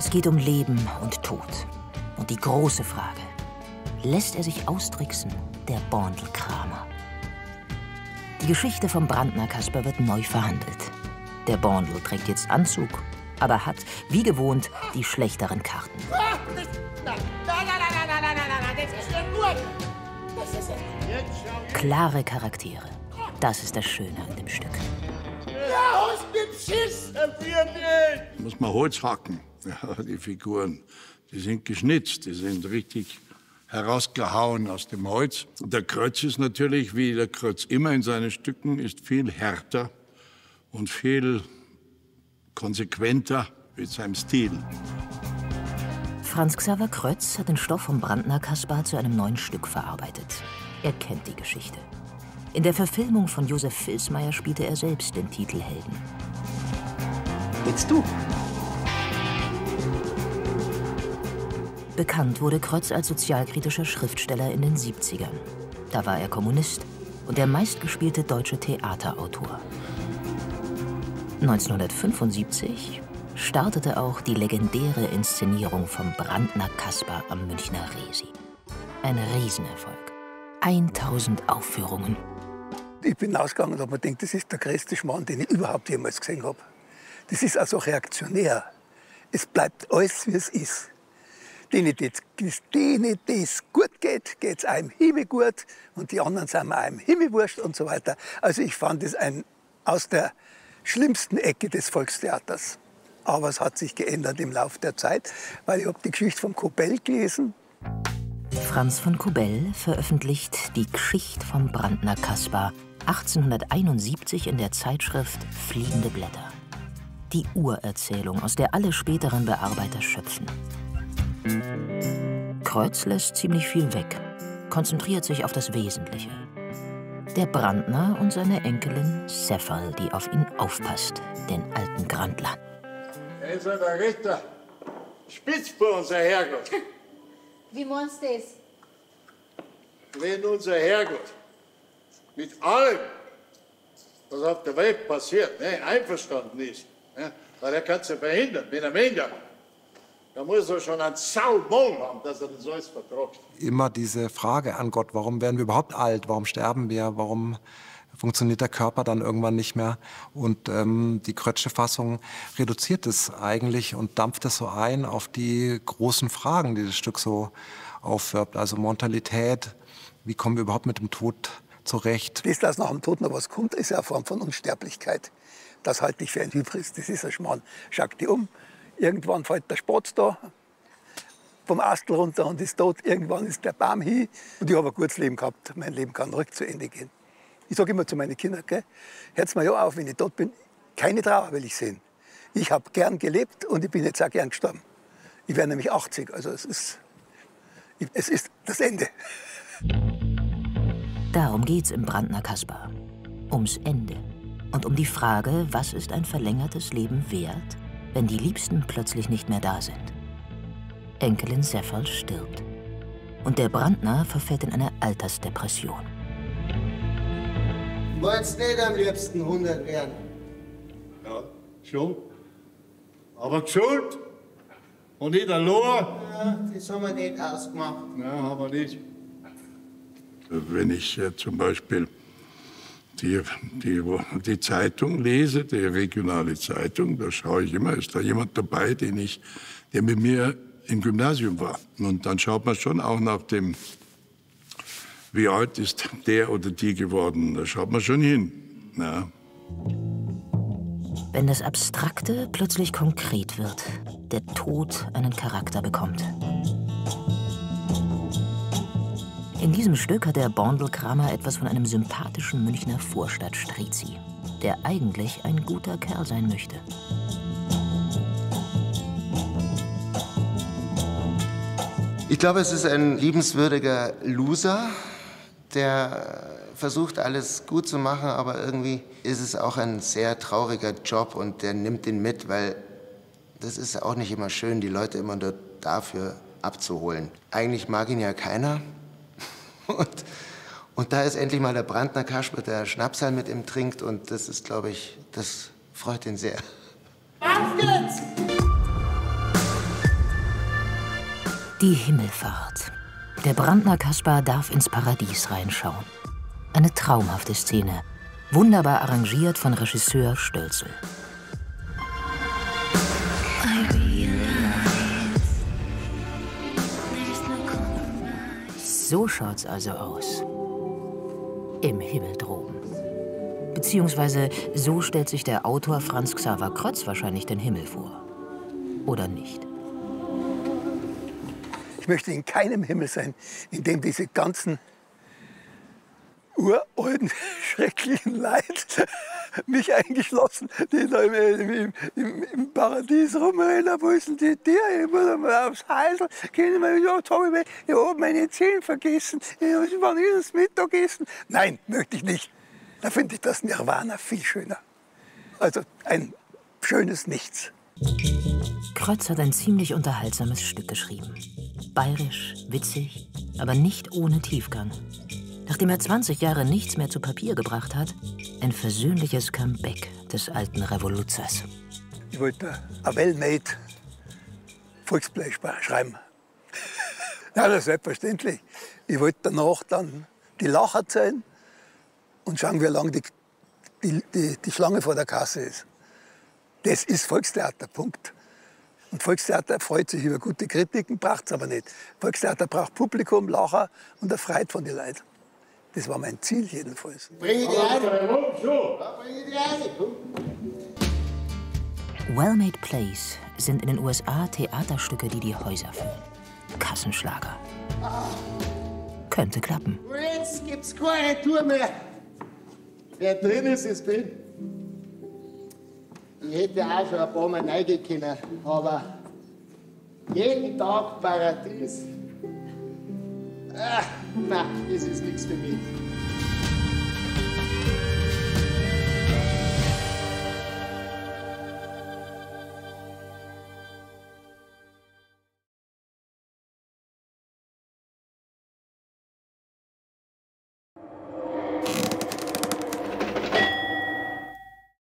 Es geht um Leben und Tod. Und die große Frage: Lässt er sich austricksen, der Borndl-Kramer? Die Geschichte vom Brandner Kasper wird neu verhandelt. Der Borndl trägt jetzt Anzug, aber hat, wie gewohnt, die schlechteren Karten. Nein, das ist nicht gut. Das ist nicht. Klare Charaktere. Das ist das Schöne an dem Stück. Ja, aus dem Schiss, Herr Viertel! Muss man Holz hacken. Ja, die Figuren, die sind geschnitzt, die sind richtig herausgehauen aus dem Holz. Und der Krötz ist natürlich, wie der Krötz immer in seinen Stücken, ist viel härter und viel konsequenter mit seinem Stil. Franz Xaver Krötz hat den Stoff vom Brandner Kasper zu einem neuen Stück verarbeitet. Er kennt die Geschichte. In der Verfilmung von Josef Vilsmeier spielte er selbst den Titelhelden. Jetzt du. Bekannt wurde Krötz als sozialkritischer Schriftsteller in den 70ern. Da war er Kommunist und der meistgespielte deutsche Theaterautor. 1975 startete auch die legendäre Inszenierung vom Brandner Kasper am Münchner Resi. Ein Riesenerfolg. 1000 Aufführungen. Ich bin rausgegangen und habe mir gedacht, das ist der größte Schmarrn, den ich überhaupt jemals gesehen habe. Das ist also reaktionär. Es bleibt alles, wie es ist. Denen das gut geht, geht es einem himmelgut und die anderen sind mir einem himmelwurscht und so weiter. Also ich fand es aus der schlimmsten Ecke des Volkstheaters. Aber es hat sich geändert im Laufe der Zeit, weil ich habe die Geschichte von Kobell gelesen. Franz von Kobell veröffentlicht die Geschichte vom Brandner Kasper 1871 in der Zeitschrift Fliegende Blätter. Die Urerzählung, aus der alle späteren Bearbeiter schöpfen. Krötz lässt ziemlich viel weg, konzentriert sich auf das Wesentliche. Der Brandner und seine Enkelin Sefferl, die auf ihn aufpasst, den alten Grandler. Er ist der Richter. Spitzbub, unser Herrgott. Wie meinst du das? Wenn unser Herrgott mit allem, was auf der Welt passiert, ne, einverstanden ist, ne, weil er kann es ja verhindern, wenn er will. Da muss er schon einen Saumond haben, dass er das alles vertragt. Immer diese Frage an Gott, warum werden wir überhaupt alt, warum sterben wir, warum funktioniert der Körper dann irgendwann nicht mehr. Und die Krötzsche Fassung reduziert es eigentlich und dampft es so ein auf die großen Fragen, die das Stück so aufwirbt. Also Mortalität, wie kommen wir überhaupt mit dem Tod zurecht? Das, dass nach dem Tod noch was kommt, ist eine Form von Unsterblichkeit. Das halte ich für ein Hybris, das ist ein Schmarrn. Schau dich um, irgendwann fällt der Spatz da vom Astel runter und ist tot. Irgendwann ist der Baum hin. Und ich habe ein gutes Leben gehabt. Mein Leben kann ruhig zu Ende gehen. Ich sage immer zu meinen Kindern, hört's mir ja auf, wenn ich tot bin, keine Trauer will ich sehen. Ich habe gern gelebt und ich bin jetzt auch gern gestorben. Ich werde nämlich 80, also es ist das Ende. Darum geht's im Brandner Kasper. Ums Ende. Und um die Frage, was ist ein verlängertes Leben wert, wenn die Liebsten plötzlich nicht mehr da sind. Enkelin Sefferl stirbt. Und der Brandner verfällt in eine Altersdepression. Wollt's nicht am liebsten 100 werden? Ja, schon. Aber gesund und nicht allein. Ja, das haben wir nicht ausgemacht. Nein, haben wir nicht. Wenn ich zum Beispiel die Zeitung lese, die regionale Zeitung, da schaue ich immer, ist da jemand dabei, der mit mir im Gymnasium war. Und dann schaut man schon auch nach dem, wie alt ist der oder die geworden. Da schaut man schon hin. Ja. Wenn das Abstrakte plötzlich konkret wird, der Tod einen Charakter bekommt. In diesem Stück hat der Borndl-Kramer etwas von einem sympathischen Münchner Vorstadt-Strizi, der eigentlich ein guter Kerl sein möchte. Ich glaube, es ist ein liebenswürdiger Loser, der versucht, alles gut zu machen, aber irgendwie ist es auch ein sehr trauriger Job und der nimmt ihn mit, weil das ist auch nicht immer schön, die Leute immer nur dafür abzuholen. Eigentlich mag ihn ja keiner. Und da ist endlich mal der Brandner Kasper, der Schnapsal mit ihm trinkt und das ist, glaube ich, das freut ihn sehr. Auf geht's! Die Himmelfahrt. Der Brandner Kasper darf ins Paradies reinschauen. Eine traumhafte Szene, wunderbar arrangiert von Regisseur Stölzel. So schaut's also aus. Im Himmel droben. Beziehungsweise so stellt sich der Autor Franz Xaver Krötz wahrscheinlich den Himmel vor. Oder nicht? Ich möchte in keinem Himmel sein, in dem diese ganzen uralten, schrecklichen Leid mich eingeschlossen, die da im Paradies rumrennen. Wo ist denn die Tiere? Ich muss mal aufs Häusl gehen. Jetzt habe ich hier oben meine Zähne vergessen. Wann ist das Mittagessen? Nein, möchte ich nicht. Da finde ich das Nirvana viel schöner. Also ein schönes Nichts. Krötz hat ein ziemlich unterhaltsames Stück geschrieben. Bayerisch, witzig, aber nicht ohne Tiefgang. Nachdem er 20 Jahre nichts mehr zu Papier gebracht hat, ein versöhnliches Comeback des alten Revoluzers. Ich wollte ein well-made Volksplay schreiben. Ja, das ist selbstverständlich. Ich wollte danach dann die Lacher zählen und schauen, wie lange die Schlange vor der Kasse ist. Das ist Volkstheater, Punkt. Und Volkstheater freut sich über gute Kritiken, braucht es aber nicht. Volkstheater braucht Publikum, Lacher und erfreut von den Leuten. Das war mein Ziel jedenfalls. Bring die rein. Well-made Plays sind in den USA Theaterstücke, die die Häuser füllen. Kassenschlager. Könnte klappen. Jetzt gibt's keine Tour mehr. Wer drin ist, ist drin. Ich hätte auch schon ein paar Mal reingehen können, aber jeden Tag Paradies. Nein, das ist nichts für mich.